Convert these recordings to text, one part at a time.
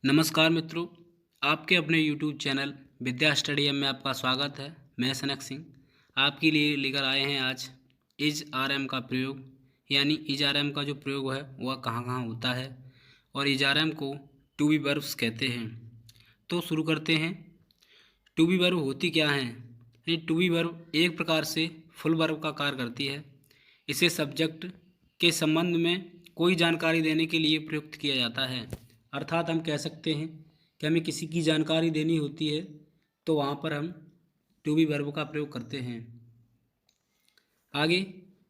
नमस्कार मित्रों, आपके अपने YouTube चैनल विद्या स्टडी में आपका स्वागत है। मैं सनक सिंह आपके लिए लेकर आए हैं आज इज आर एम का प्रयोग, यानी इज आर एम का जो प्रयोग है वह कहाँ कहाँ होता है और इज आर एम को टू बी वर्ब्स कहते हैं। तो शुरू करते हैं। टू बी वर्ब होती क्या हैं? यानी टू बी वर्ब एक प्रकार से फुल वर्ब का कार्य करती है। इसे सब्जेक्ट के संबंध में कोई जानकारी देने के लिए प्रयुक्त किया जाता है। अर्थात हम कह सकते हैं कि हमें किसी की जानकारी देनी होती है तो वहाँ पर हम टू बी वर्ब का प्रयोग करते हैं। आगे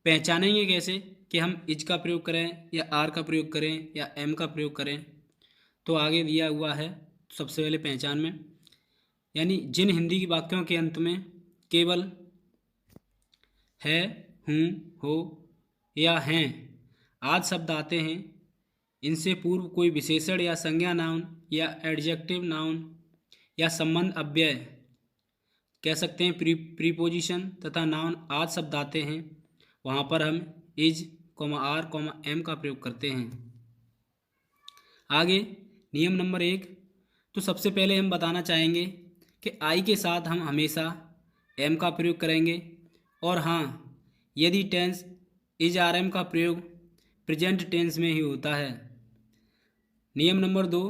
पहचानेंगे कैसे कि हम इज का प्रयोग करें या आर का प्रयोग करें या एम का प्रयोग करें। तो आगे दिया हुआ है सबसे पहले पहचान में, यानी जिन हिंदी की वाक्यों के अंत में केवल है, हूँ, हो या हैं आदि शब्द आते हैं, इनसे पूर्व कोई विशेषण या संज्ञा नाउन या एडजेक्टिव नाउन या संबंध अव्यय कह सकते हैं प्रीपोजिशन तथा नाउन आदि शब्द आते हैं, वहाँ पर हम इज, आर, एम का प्रयोग करते हैं। आगे नियम नंबर 1। तो सबसे पहले हम बताना चाहेंगे कि आई के साथ हम हमेशा एम का प्रयोग करेंगे, और हाँ, यदि टेंस इज आर एम का प्रयोग प्रेजेंट टेंस में ही होता है। नियम नंबर 2।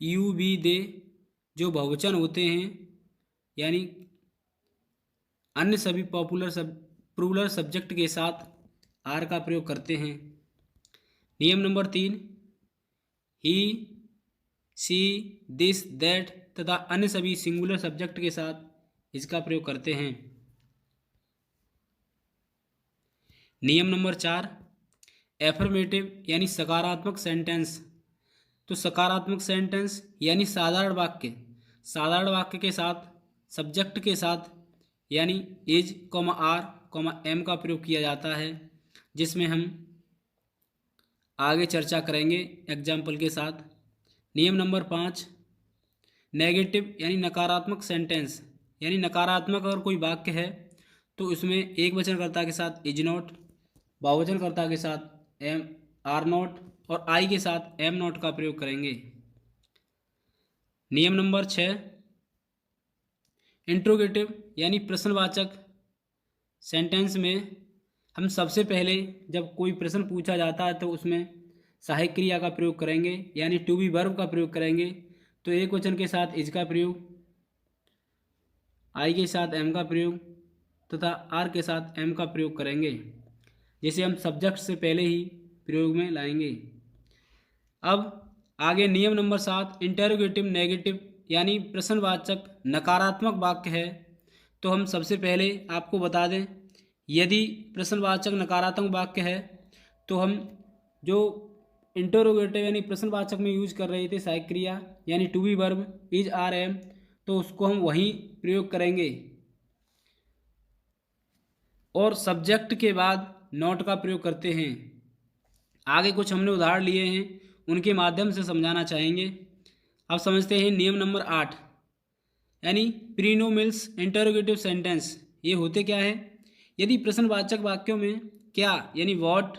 यू, बी, दे जो बहुवचन होते हैं, यानी अन्य सभी प्लूरल सब्जेक्ट के साथ आर का प्रयोग करते हैं। नियम number 3। He, she, this, that तथा अन्य सभी सिंगुलर सब्जेक्ट के साथ इसका प्रयोग करते हैं। नियम नंबर 4। एफर्मेटिव यानी सकारात्मक सेंटेंस। तो सकारात्मक सेंटेंस यानी साधारण वाक्य के साथ सब्जेक्ट के साथ यानी इज, आर, एम का प्रयोग किया जाता है, जिसमें हम आगे चर्चा करेंगे एग्जाम्पल के साथ। नियम नंबर 5। नेगेटिव यानी नकारात्मक सेंटेंस, यानी नकारात्मक अगर कोई वाक्य है तो उसमें एक वचनकर्ता के साथ इज नॉट, बहुवचनकर्ता के साथ एम, आर नॉट और आई के साथ एम नॉट का प्रयोग करेंगे। नियम नंबर 6। इंट्रोगेटिव यानी प्रश्नवाचक सेंटेंस में हम सबसे पहले जब कोई प्रश्न पूछा जाता है तो उसमें सहायक क्रिया का प्रयोग करेंगे, यानी टू बी वर्ब का प्रयोग करेंगे। तो एक वचन के साथ इज का प्रयोग, आई के साथ एम का प्रयोग तथा आर के साथ एम का प्रयोग करेंगे, जिसे हम सब्जेक्ट से पहले ही प्रयोग में लाएंगे। अब आगे नियम नंबर 7। इंटेरोगेटिव नेगेटिव यानी प्रश्नवाचक नकारात्मक वाक्य है, तो हम सबसे पहले आपको बता दें, यदि प्रश्नवाचक नकारात्मक वाक्य है तो हम जो इंटरोगेटिव यानी प्रश्नवाचक में यूज कर रहे थे सहायक क्रिया यानी to be verb is, are, am, तो उसको हम वहीं प्रयोग करेंगे और सब्जेक्ट के बाद नॉट का प्रयोग करते हैं। आगे कुछ हमने उदाहरण लिए हैं, उनके माध्यम से समझाना चाहेंगे। अब समझते हैं नियम नंबर 8 यानी प्रीनोमिनल्स इंटरोगेटिव सेंटेंस। ये होते क्या है? यदि प्रश्नवाचक वाक्यों में क्या यानी व्हाट,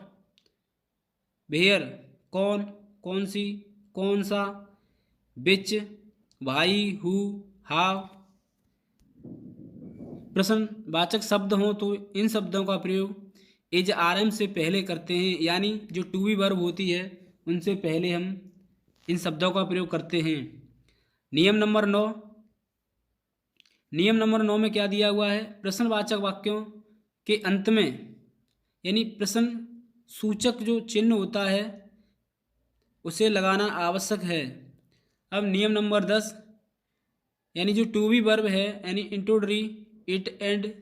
वेयर कौन, कौन सी, कौन सा, विच, भाई, हु, हाउ प्रश्नवाचक शब्द हों तो इन शब्दों का प्रयोग इज, आर, एम से पहले करते हैं, यानी जो टू बी वर्ब होती है उनसे पहले हम इन शब्दों का प्रयोग करते हैं। नियम नंबर 9। नियम नंबर 9 में क्या दिया हुआ है? प्रश्नवाचक वाक्यों के अंत में यानी प्रश्न सूचक जो चिन्ह होता है उसे लगाना आवश्यक है। अब नियम नंबर 10 यानी जो टू बी वर्ब है यानी इंट्रोडरी, इट एंड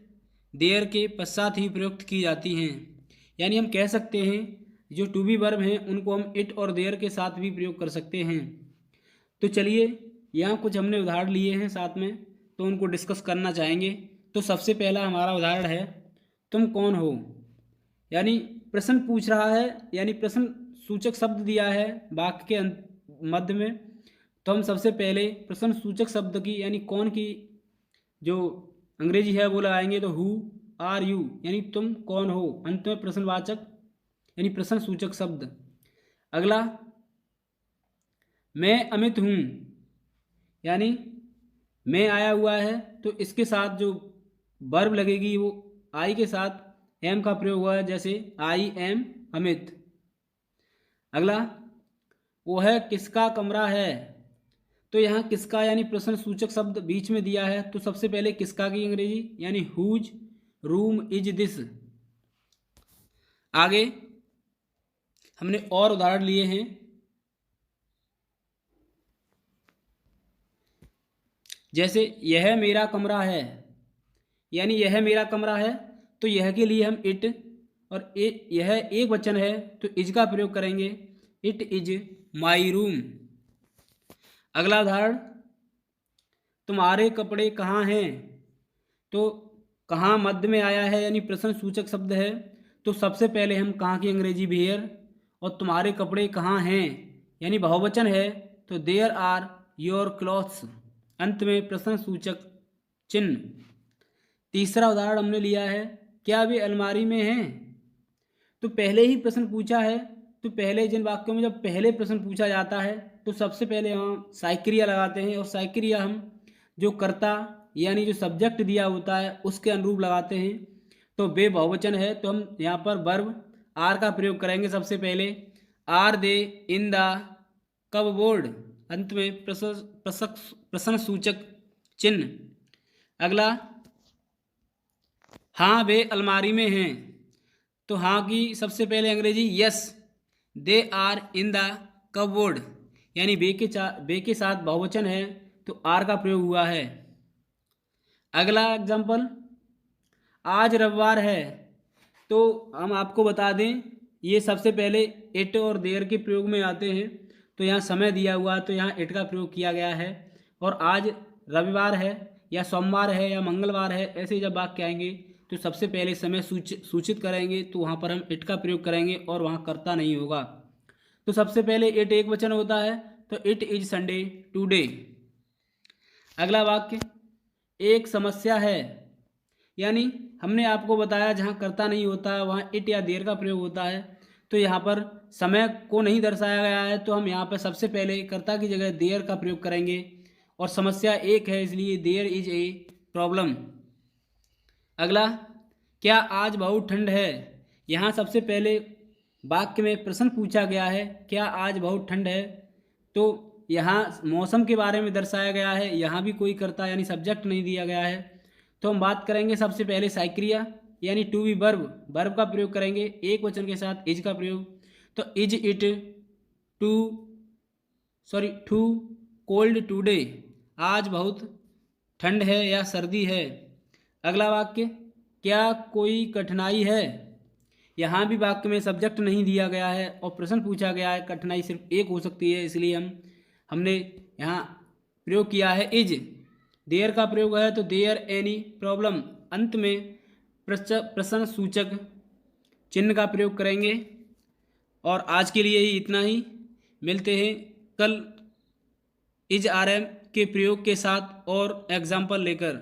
देयर के पश्चात ही प्रयुक्त की जाती हैं, यानी हम कह सकते हैं जो टू बी वर्ब हैं उनको हम इट और देयर के साथ भी प्रयोग कर सकते हैं। तो चलिए यहाँ कुछ हमने उदाहरण लिए हैं साथ में, तो उनको डिस्कस करना चाहेंगे। तो सबसे पहला हमारा उदाहरण है तुम कौन हो, यानी प्रश्न पूछ रहा है, यानी प्रश्न सूचक शब्द दिया है वाक्य के मध्य में, तो हम सबसे पहले प्रश्न सूचक शब्द की यानी कौन की जो अंग्रेजी है वो लगाएंगे, तो हु आर यू यानी तुम कौन हो, अंत में प्रश्नवाचक यानी प्रश्न सूचक शब्द। अगला मैं अमित हूँ, यानी मैं आया हुआ है, तो इसके साथ जो वर्ब लगेगी वो आई के साथ एम का प्रयोग हुआ है, जैसे आई एम अमित। अगला, वो है किसका कमरा है, तो यहाँ किसका यानी प्रश्न सूचक शब्द बीच में दिया है, तो सबसे पहले किसका की अंग्रेजी यानी हुज रूम इज दिस। आगे हमने और उदाहरण लिए हैं, जैसे यह मेरा कमरा है, यानी यह मेरा कमरा है, तो यह के लिए हम इट, और यह एक वचन है तो इज का प्रयोग करेंगे, इट इज माई रूम। अगला उदाहरण, तुम्हारे कपड़े कहाँ हैं, तो कहाँ मध्य में आया है यानी प्रश्न सूचक शब्द है, तो सबसे पहले हम कहाँ की अंग्रेजी वेयर, और तुम्हारे कपड़े कहाँ हैं यानी बहुवचन है तो देयर आर योर क्लॉथ्स, अंत में प्रश्न सूचक चिन्ह। तीसरा उदाहरण हमने लिया है, क्या वे अलमारी में हैं, तो पहले ही प्रश्न पूछा है, तो पहले जिन वाक्यों में जब पहले प्रश्न पूछा जाता है तो सबसे पहले हम साइक्रिया लगाते हैं, और साइक्रिया हम जो कर्ता यानी जो सब्जेक्ट दिया होता है उसके अनुरूप लगाते हैं। तो वे बहुवचन है तो हम यहाँ पर वर्ब आर का प्रयोग करेंगे। सबसे पहले are they in the cupboard, अंत में प्रश्न सूचक चिन्ह। अगला, हाँ वे अलमारी में हैं, तो हाँ की सबसे पहले अंग्रेजी yes they are in the cupboard, यानी बे के साथ बहुवचन है तो आर का प्रयोग हुआ है। अगला एग्जाम्पल, आज रविवार है, तो हम आपको बता दें ये सबसे पहले इट और देयर के प्रयोग में आते हैं, तो यहाँ समय दिया हुआ है तो यहाँ इट का प्रयोग किया गया है। और आज रविवार है या सोमवार है या मंगलवार है, ऐसे जब वाक्य आएंगे तो सबसे पहले समय सूचित करेंगे, तो वहाँ पर हम इट का प्रयोग करेंगे और वहाँ कर्ता नहीं होगा। तो सबसे पहले इट एक वचन होता है तो इट इज संडे टुडे। अगला वाक्य, एक समस्या है, यानी हमने आपको बताया जहाँ कर्ता नहीं होता है वहाँ इट या देयर का प्रयोग होता है, तो यहाँ पर समय को नहीं दर्शाया गया है तो हम यहाँ पर सबसे पहले कर्ता की जगह देयर का प्रयोग करेंगे, और समस्या एक है इसलिए देयर इज ए प्रॉब्लम। अगला, क्या आज बहुत ठंड है, यहाँ सबसे पहले वाक्य में प्रश्न पूछा गया है क्या आज बहुत ठंड है, तो यहाँ मौसम के बारे में दर्शाया गया है, यहाँ भी कोई कर्ता यानी सब्जेक्ट नहीं दिया गया है, तो हम बात करेंगे सबसे पहले साइक्रिया यानी टू बी वर्ब का प्रयोग करेंगे, एक वचन के साथ इज का प्रयोग, तो is it too cold today, आज बहुत ठंड है या सर्दी है। अगला वाक्य, क्या कोई कठिनाई है, यहाँ भी वाक्य में सब्जेक्ट नहीं दिया गया है और प्रश्न पूछा गया है, कठिनाई सिर्फ एक हो सकती है इसलिए हमने यहाँ प्रयोग किया है इज। देयर का प्रयोग है तो देयर एनी प्रॉब्लम, अंत में प्रश्न सूचक चिन्ह का प्रयोग करेंगे। और आज के लिए ही इतना ही, मिलते हैं कल इज आर एम के प्रयोग के साथ और एग्जाम्पल लेकर।